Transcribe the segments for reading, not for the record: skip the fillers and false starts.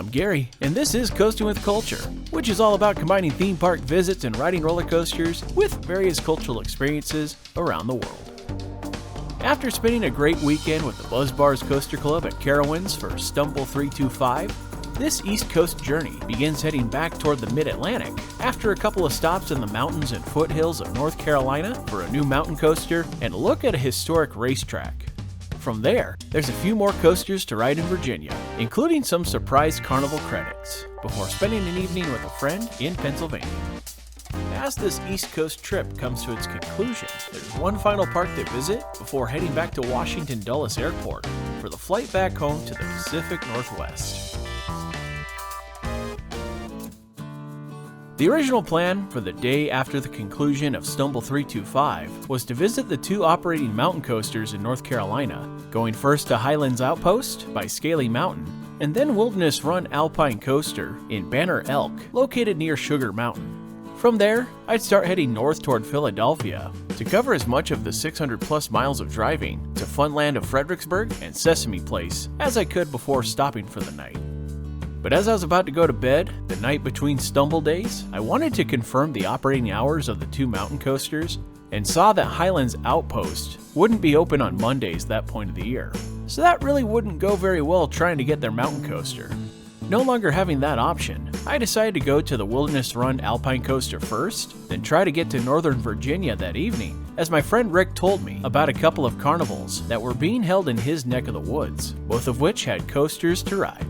I'm Gary, and this is Coasting with Culture, which is all about combining theme park visits and riding roller coasters with various cultural experiences around the world. After spending a great weekend with the Buzz Bars Coaster Club at Carowinds for Stumble 325, this East Coast journey begins heading back toward the Mid-Atlantic after a couple of stops in the mountains and foothills of North Carolina for a new mountain coaster and a look at a historic racetrack. From there, there's a few more coasters to ride in Virginia, including some surprise carnival credits, before spending an evening with a friend in Pennsylvania. As this East Coast trip comes to its conclusion, there's one final park to visit before heading back to Washington Dulles Airport for the flight back home to the Pacific Northwest. The original plan for the day after the conclusion of Stumble 325 was to visit the two operating mountain coasters in North Carolina, going first to Highlands Outpost by Scaly Mountain, and then Wilderness Run Alpine Coaster in Banner Elk, located near Sugar Mountain. From there, I'd start heading north toward Philadelphia to cover as much of the 600 plus miles of driving to Funland of Fredericksburg and Sesame Place as I could before stopping for the night. But as I was about to go to bed, the night between Stumble days, I wanted to confirm the operating hours of the two mountain coasters and saw that Highlands Outpost wouldn't be open on Mondays that point of the year. So that really wouldn't go very well trying to get their mountain coaster. No longer having that option, I decided to go to the Wilderness Run Alpine Coaster first, then try to get to Northern Virginia that evening, as my friend Rick told me about a couple of carnivals that were being held in his neck of the woods, both of which had coasters to ride.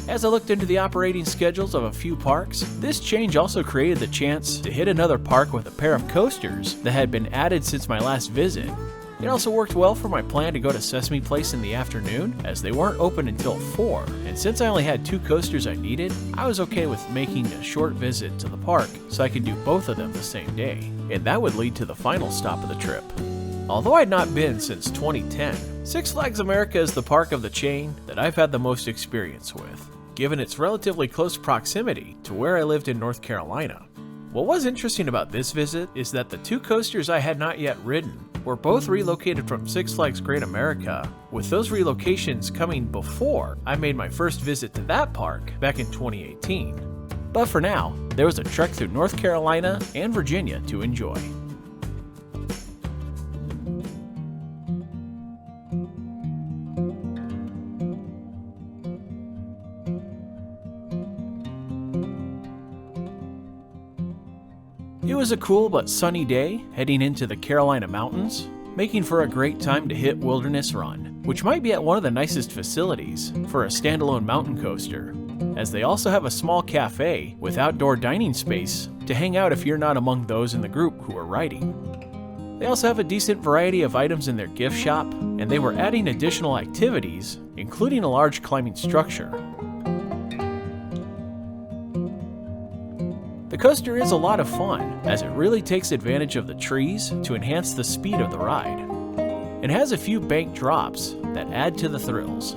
As I looked into the operating schedules of a few parks, this change also created the chance to hit another park with a pair of coasters that had been added since my last visit. It also worked well for my plan to go to Sesame Place in the afternoon, as they weren't open until 4, and since I only had 2 coasters I needed, I was okay with making a short visit to the park so I could do both of them the same day, and that would lead to the final stop of the trip. Although I'd not been since 2010, Six Flags America is the park of the chain that I've had the most experience with, given its relatively close proximity to where I lived in North Carolina. What was interesting about this visit is that the 2 coasters I had not yet ridden were both relocated from Six Flags Great America, with those relocations coming before I made my first visit to that park back in 2018. But for now, there was a trek through North Carolina and Virginia to enjoy. It was a cool but sunny day heading into the Carolina mountains, making for a great time to hit Wilderness Run, which might be at one of the nicest facilities for a standalone mountain coaster, as they also have a small cafe with outdoor dining space to hang out if you're not among those in the group who are riding. They also have a decent variety of items in their gift shop, and they were adding additional activities, including a large climbing structure. The coaster is a lot of fun, as it really takes advantage of the trees to enhance the speed of the ride. It has a few bank drops that add to the thrills.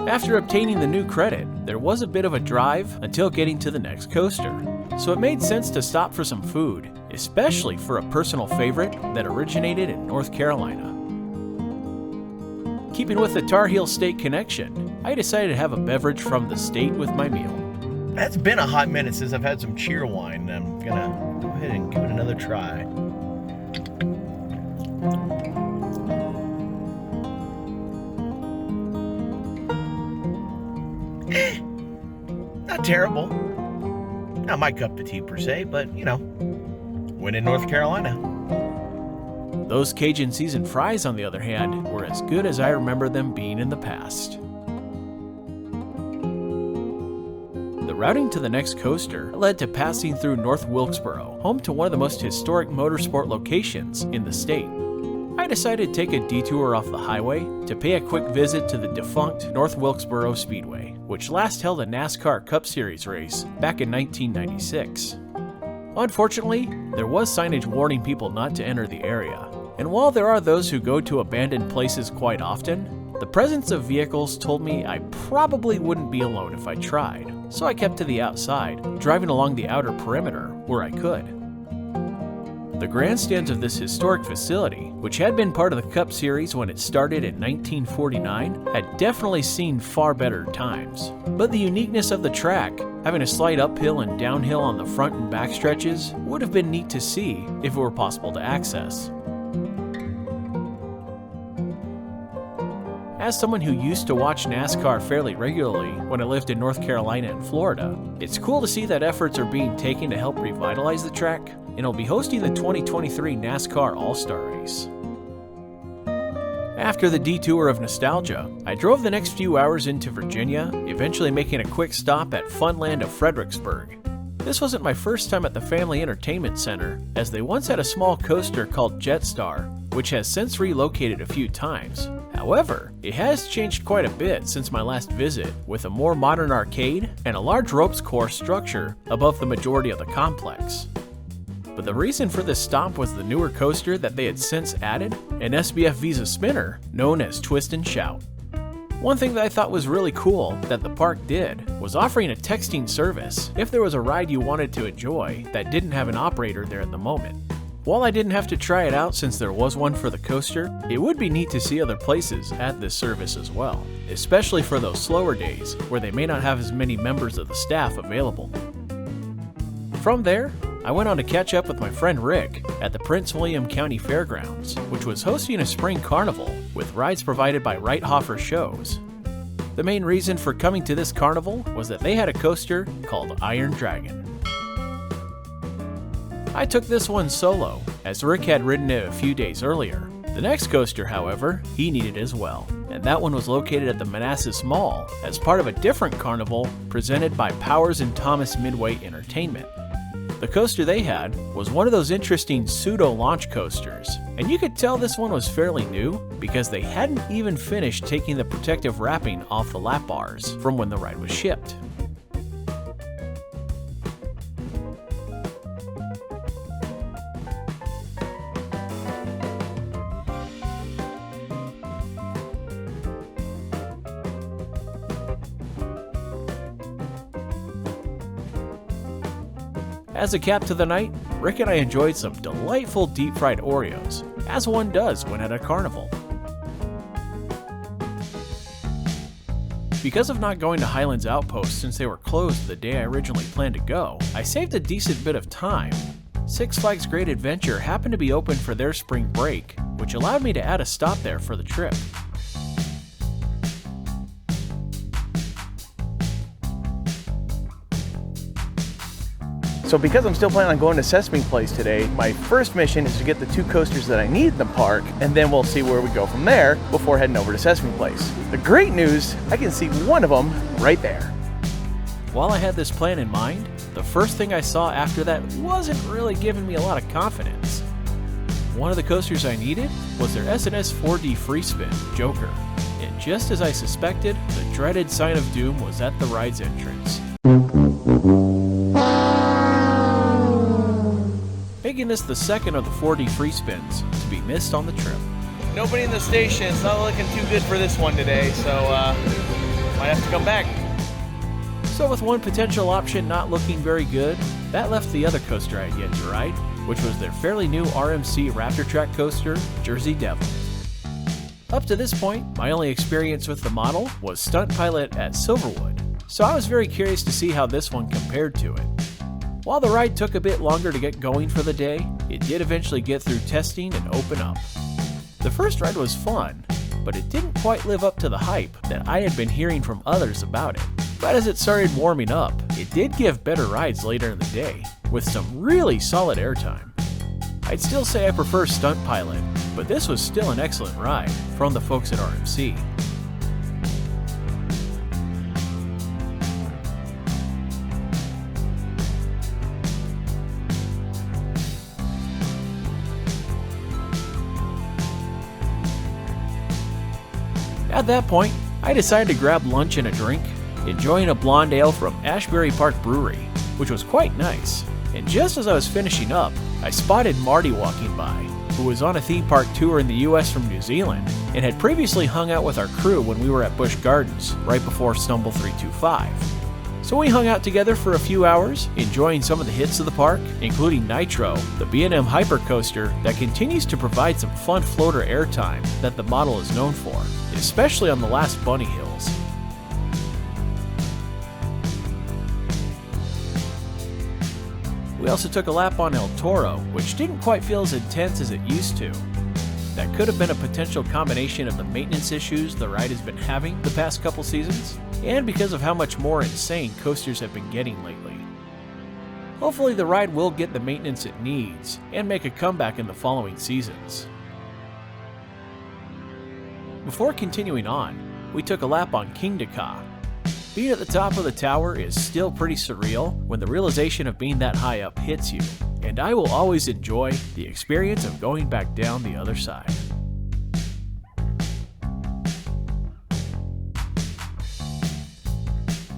After obtaining the new credit, there was a bit of a drive until getting to the next coaster, so it made sense to stop for some food, especially for a personal favorite that originated in North Carolina. Keeping with the Tar Heel State connection, I decided to have a beverage from the state with my meal. It's been a hot minute since I've had some cheer wine. I'm gonna go ahead and give it another try. Not terrible. Not my cup of tea per se, but when in North Carolina. Those Cajun seasoned fries, on the other hand, were as good as I remember them being in the past. The routing to the next coaster led to passing through North Wilkesboro, home to one of the most historic motorsport locations in the state. I decided to take a detour off the highway to pay a quick visit to the defunct North Wilkesboro Speedway, which last held a NASCAR Cup Series race back in 1996. Unfortunately, there was signage warning people not to enter the area, and while there are those who go to abandoned places quite often, the presence of vehicles told me I probably wouldn't be alone if I tried, so I kept to the outside, driving along the outer perimeter where I could. The grandstands of this historic facility, which had been part of the Cup Series when it started in 1949, had definitely seen far better times. But the uniqueness of the track, having a slight uphill and downhill on the front and back stretches, would have been neat to see if it were possible to access. As someone who used to watch NASCAR fairly regularly when I lived in North Carolina and Florida, it's cool to see that efforts are being taken to help revitalize the track, and it'll be hosting the 2023 NASCAR All-Star Race. After the detour of nostalgia, I drove the next few hours into Virginia, eventually making a quick stop at Funland of Fredericksburg. This wasn't my first time at the Family Entertainment Center, as they once had a small coaster called Jetstar, which has since relocated a few times. However, it has changed quite a bit since my last visit, with a more modern arcade and a large ropes course structure above the majority of the complex. But the reason for this stop was the newer coaster that they had since added, an SBF Visa spinner known as Twist and Shout. One thing that I thought was really cool that the park did was offering a texting service if there was a ride you wanted to enjoy that didn't have an operator there at the moment. While I didn't have to try it out since there was one for the coaster, it would be neat to see other places add this service as well, especially for those slower days where they may not have as many members of the staff available. From there, I went on to catch up with my friend Rick at the Prince William County Fairgrounds, which was hosting a spring carnival with rides provided by Reithofer Shows. The main reason for coming to this carnival was that they had a coaster called Iron Dragon. I took this one solo, as Rick had ridden it a few days earlier. The next coaster, however, he needed as well, and that one was located at the Manassas Mall as part of a different carnival presented by Powers and Thomas Midway Entertainment. The coaster they had was one of those interesting pseudo-launch coasters, and you could tell this one was fairly new because they hadn't even finished taking the protective wrapping off the lap bars from when the ride was shipped. As a cap to the night, Rick and I enjoyed some delightful deep-fried Oreos, as one does when at a carnival. Because of not going to Highlands Outpost since they were closed the day I originally planned to go, I saved a decent bit of time. Six Flags Great Adventure happened to be open for their spring break, which allowed me to add a stop there for the trip. So because I'm still planning on going to Sesame Place today, my first mission is to get the two coasters that I need in the park, and then we'll see where we go from there before heading over to Sesame Place. The great news, I can see one of them right there. While I had this plan in mind, the first thing I saw after that wasn't really giving me a lot of confidence. One of the coasters I needed was their S&S 4D Free Spin, Joker. And just as I suspected, the dreaded Sign of Doom was at the ride's entrance. Making this the second of the 4D free spins to be missed on the trip. Nobody in the station. It's not looking too good for this one today, so might have to come back. So with one potential option not looking very good, that left the other coaster I had yet to ride, which was their fairly new RMC Raptor Track coaster, Jersey Devil. Up to this point, my only experience with the model was Stunt Pilot at Silverwood, so I was very curious to see how this one compared to it. While the ride took a bit longer to get going for the day, it did eventually get through testing and open up. The first ride was fun, but it didn't quite live up to the hype that I had been hearing from others about it. But as it started warming up, it did give better rides later in the day, with some really solid airtime. I'd still say I prefer Stunt Pilot, but this was still an excellent ride from the folks at RMC. At that point, I decided to grab lunch and a drink, enjoying a blonde ale from Ashbury Park Brewery, which was quite nice. And just as I was finishing up, I spotted Marty walking by, who was on a theme park tour in the US from New Zealand, and had previously hung out with our crew when we were at Busch Gardens, right before Stumble 325. So we hung out together for a few hours, enjoying some of the hits of the park, including Nitro, the B&M Hypercoaster that continues to provide some fun floater airtime that the model is known for, especially on the last bunny hills. We also took a lap on El Toro, which didn't quite feel as intense as it used to. That could have been a potential combination of the maintenance issues the ride has been having the past couple seasons, and because of how much more insane coasters have been getting lately. Hopefully the ride will get the maintenance it needs, and make a comeback in the following seasons. Before continuing on, we took a lap on Kingda. Being at the top of the tower is still pretty surreal when the realization of being that high up hits you, and I will always enjoy the experience of going back down the other side.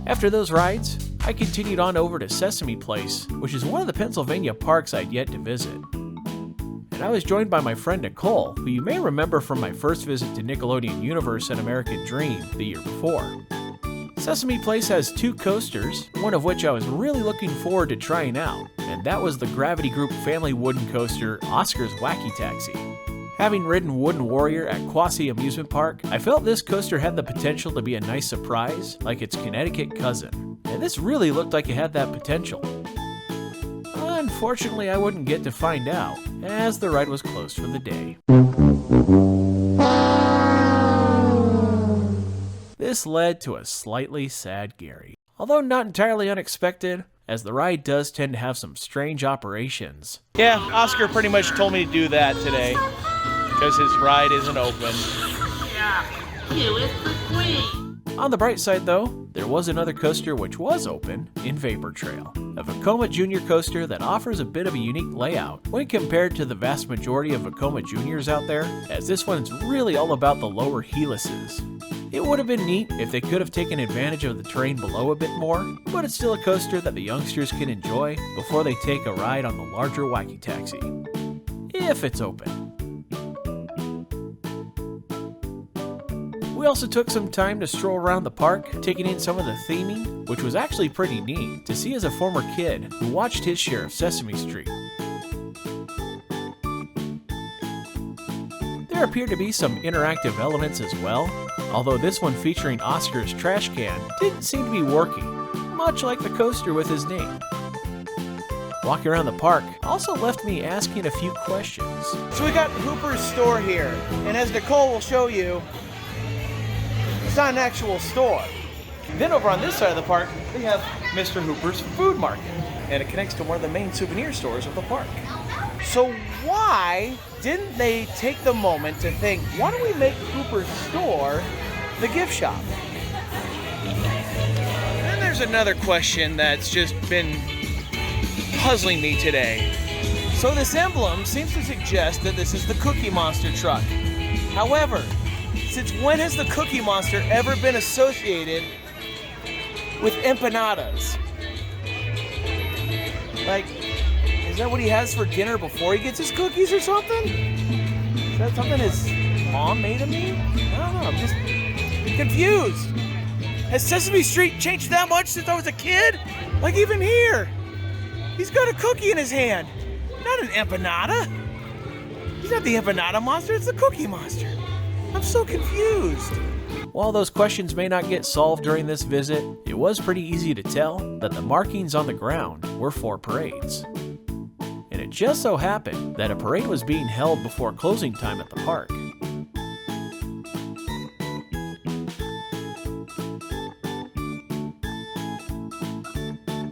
After those rides, I continued on over to Sesame Place, which is one of the Pennsylvania parks I'd yet to visit. And I was joined by my friend Nicole, who you may remember from my first visit to Nickelodeon Universe and American Dream the year before. Sesame Place has 2 coasters, one of which I was really looking forward to trying out, and that was the Gravity Group family wooden coaster, Oscar's Wacky Taxi. Having ridden Wooden Warrior at Quasi Amusement Park, I felt this coaster had the potential to be a nice surprise, like its Connecticut cousin, and this really looked like it had that potential. Unfortunately, I wouldn't get to find out, as the ride was closed for the day. This led to a slightly sad Gary, although not entirely unexpected, as the ride does tend to have some strange operations. Yeah, Oscar pretty much told me to do that today, because his ride isn't open. Yeah, you is the queen. On the bright side though, there was another coaster which was open in Vapor Trail, a Vekoma Junior coaster that offers a bit of a unique layout when compared to the vast majority of Vekoma Juniors out there, as this one's really all about the lower helices. It would have been neat if they could have taken advantage of the terrain below a bit more, but it's still a coaster that the youngsters can enjoy before they take a ride on the larger Wacky Taxi, if it's open. We also took some time to stroll around the park, taking in some of the theming, which was actually pretty neat to see as a former kid who watched his share of Sesame Street. There appear to be some interactive elements as well, although this one featuring Oscar's trash can didn't seem to be working, much like the coaster with his name. Walking around the park also left me asking a few questions. So we got Hooper's store here, and as Nicole will show you, it's not an actual store. Then over on this side of the park, we have Mr. Hooper's Food Market, and it connects to one of the main souvenir stores of the park. So why didn't they take the moment to think, why don't we make Hooper's store the gift shop? And there's another question that's just been puzzling me today. So this emblem seems to suggest that this is the Cookie Monster truck. However, since when has the Cookie Monster ever been associated with empanadas? Like, is that what he has for dinner before he gets his cookies or something? Is that something his mom made him eat? I don't know, I'm just confused. Has Sesame Street changed that much since I was a kid? Like even here, he's got a cookie in his hand, not an empanada. He's not the empanada monster, it's the Cookie Monster. I'm so confused. While those questions may not get solved during this visit, it was pretty easy to tell that the markings on the ground were for parades. And it just so happened that a parade was being held before closing time at the park.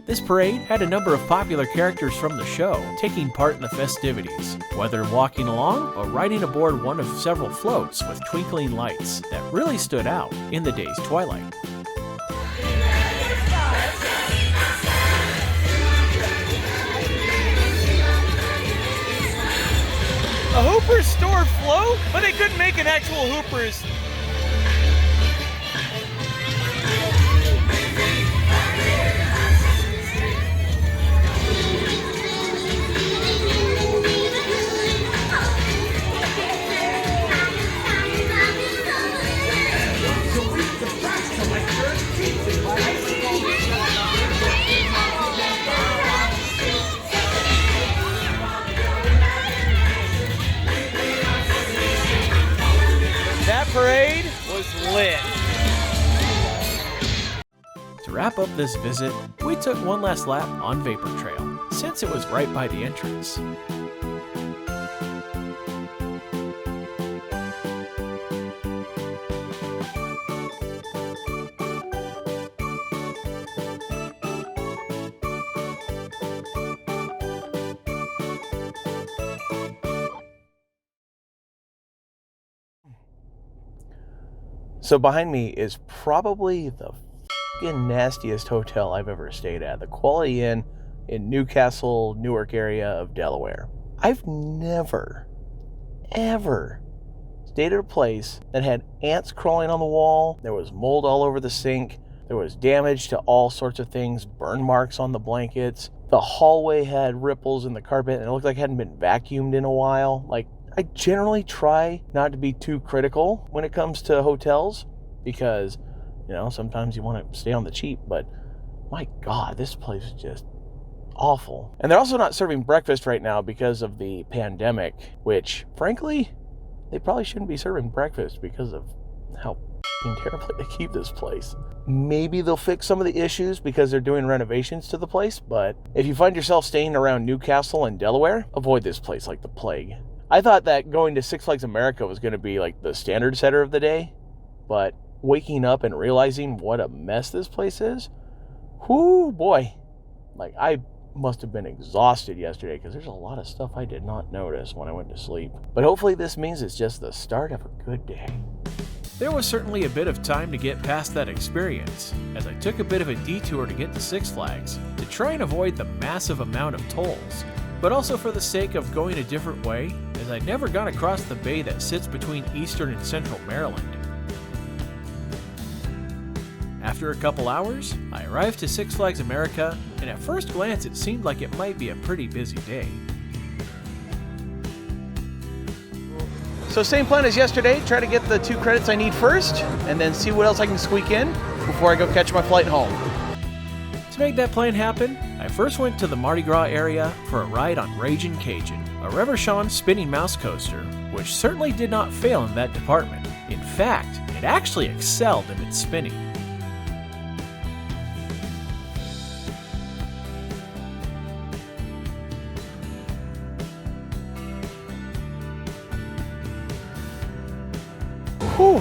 This parade had a number of popular characters from the show taking part in the festivities, whether walking along or riding aboard one of several floats with twinkling lights that really stood out in the day's twilight. A Hooper's store float? But they couldn't make an actual Hooper's. wrap up this visit, we took one last lap on Vapor Trail, since it was right by the entrance. So behind me is probably the fucking nastiest hotel I've ever stayed at. The Quality Inn in Newcastle, Newark area of Delaware. I've never, ever stayed at a place that had ants crawling on the wall. There was mold all over the sink. There was damage to all sorts of things, burn marks on the blankets. The hallway had ripples in the carpet and it looked like it hadn't been vacuumed in a while. Like, I generally try not to be too critical when it comes to hotels because, you know, sometimes you want to stay on the cheap, but my God, this place is just awful. And they're also not serving breakfast right now because of the pandemic, which, frankly, they probably shouldn't be serving breakfast because of how terribly they keep this place. Maybe they'll fix some of the issues because they're doing renovations to the place, but if you find yourself staying around Newcastle and Delaware, avoid this place like the plague. I thought that going to Six Flags America was going to be like the standard setter of the day, but waking up and realizing what a mess this place is, whoo boy, like I must have been exhausted yesterday because there's a lot of stuff I did not notice when I went to sleep. But hopefully this means it's just the start of a good day. There was certainly a bit of time to get past that experience, as I took a bit of a detour to get to Six Flags to try and avoid the massive amount of tolls, but also for the sake of going a different way, as I never got across the bay that sits between eastern and central Maryland. After a couple hours, I arrived to Six Flags America, and at first glance it seemed like it might be a pretty busy day. So same plan as yesterday, try to get the 2 credits I need first, and then see what else I can squeak in before I go catch my flight home. To make that plan happen, I first went to the Mardi Gras area for a ride on Ragin' Cajun, a Reverchon spinning mouse coaster, which certainly did not fail in that department. In fact, it actually excelled in its spinning. Whew.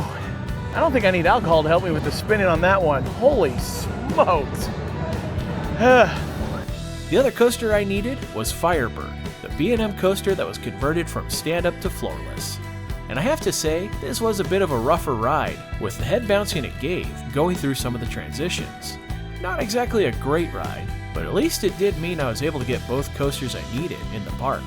I don't think I need alcohol to help me with the spinning on that one. Holy smokes. The other coaster I needed was Firebird, the B&M coaster that was converted from stand-up to floorless. And I have to say, this was a bit of a rougher ride, with the head bouncing it gave going through some of the transitions. Not exactly a great ride, but at least it did mean I was able to get both coasters I needed in the park.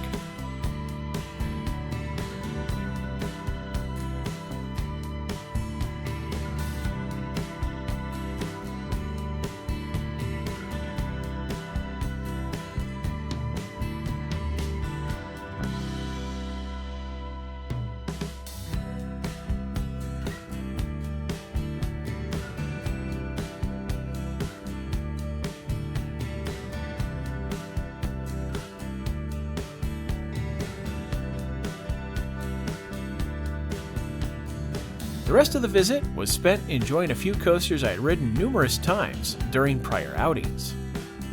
The rest of the visit was spent enjoying a few coasters I had ridden numerous times during prior outings.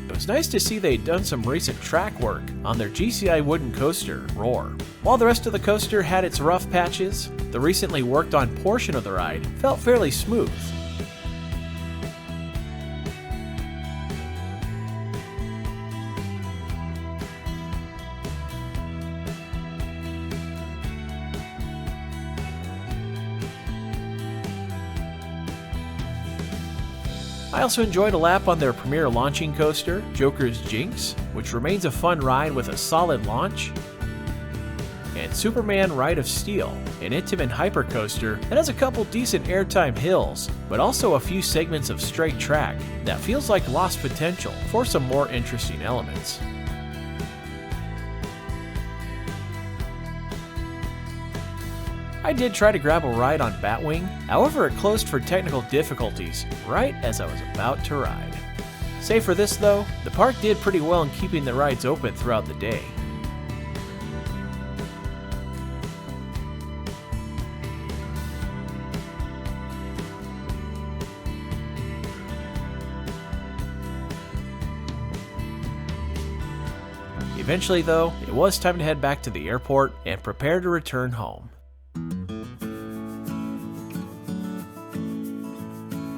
It was nice to see they'd done some recent track work on their GCI wooden coaster, Roar. While the rest of the coaster had its rough patches, the recently worked on portion of the ride felt fairly smooth. I also enjoyed a lap on their premier launching coaster, Joker's Jinx, which remains a fun ride with a solid launch, and Superman Ride of Steel, an intimate hypercoaster that has a couple decent airtime hills, but also a few segments of straight track that feels like lost potential for some more interesting elements. I did try to grab a ride on Batwing, however it closed for technical difficulties right as I was about to ride. Save for this though, the park did pretty well in keeping the rides open throughout the day. Eventually though, it was time to head back to the airport and prepare to return home.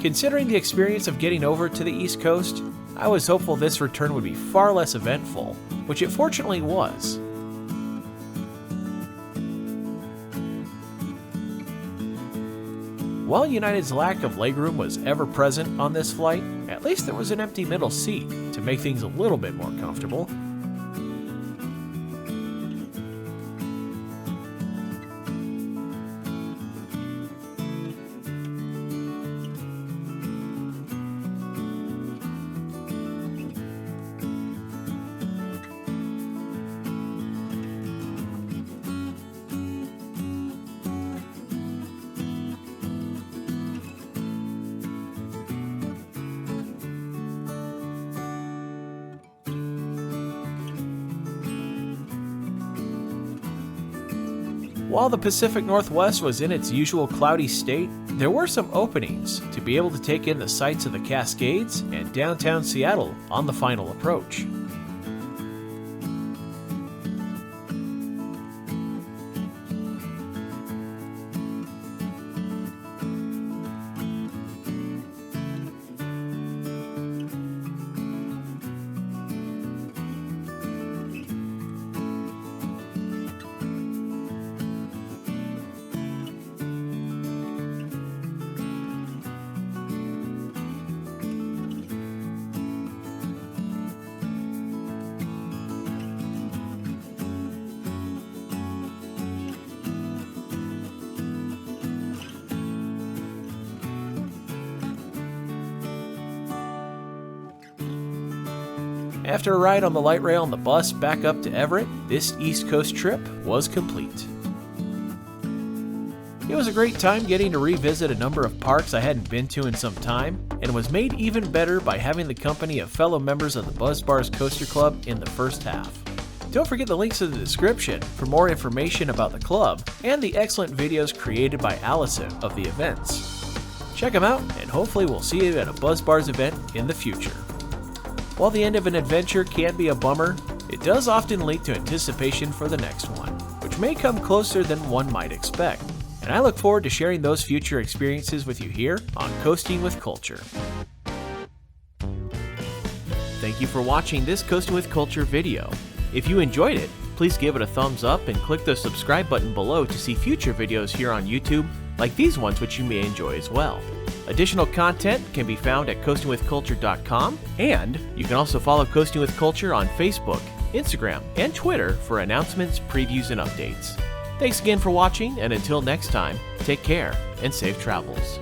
Considering the experience of getting over to the East Coast, I was hopeful this return would be far less eventful, which it fortunately was. While United's lack of legroom was ever present on this flight, at least there was an empty middle seat to make things a little bit more comfortable. While the Pacific Northwest was in its usual cloudy state, there were some openings to be able to take in the sights of the Cascades and downtown Seattle on the final approach. After a ride on the light rail and the bus back up to Everett, this East Coast trip was complete. It was a great time getting to revisit a number of parks I hadn't been to in some time, and was made even better by having the company of fellow members of the Buzz Bars Coaster Club in the first half. Don't forget the links in the description for more information about the club and the excellent videos created by Allison of the events. Check them out, and hopefully we'll see you at a Buzz Bars event in the future. While the end of an adventure can be a bummer, it does often lead to anticipation for the next one, which may come closer than one might expect. And I look forward to sharing those future experiences with you here on Coasting with Culture. Thank you for watching this Coasting with Culture video. If you enjoyed it, please give it a thumbs up and click the subscribe button below to see future videos here on YouTube, like these ones which you may enjoy as well. Additional content can be found at coastingwithculture.com, and you can also follow Coasting with Culture on Facebook, Instagram, and Twitter for announcements, previews, and updates. Thanks again for watching, and until next time, take care and safe travels.